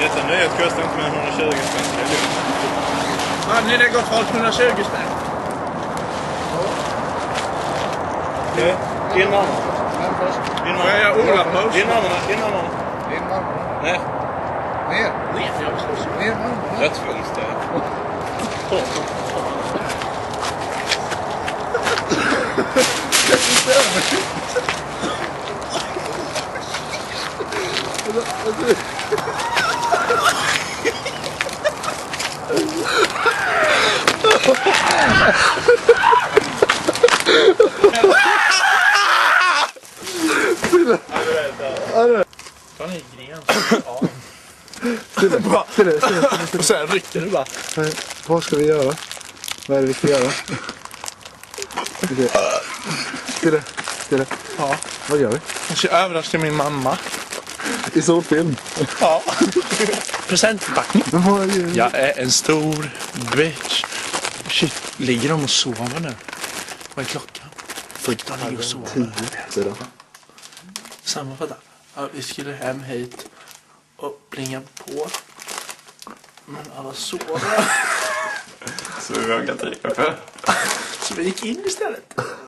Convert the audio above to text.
Detta nöjet kostar inte mer än 120 spänn, så det är lugnt. Ja, ni det gott folk 120 spänn. Okej, innan. Får jag göra Ola-paus? Innan. Nej, Ner, jag vill slåss. Ner, dödsfönster. Fan är gren. Ja. Och sen rycker det bara. Vad ska vi göra? Vad är det vi ska göra? Stille. Ja. Vad gör vi? Jag ska överraska min mamma. I solfilm. Ja. Presentförpackning. Men vad gör vi? Jag är en stor bitch. Shit, ligger de och sover nu? Vad är klockan? De ligger och sover. 10. Sammanfatta. Ja, vi skulle hem hit och plinga på. Men alla sover. Så vi vågar inte. Så vi gick in istället.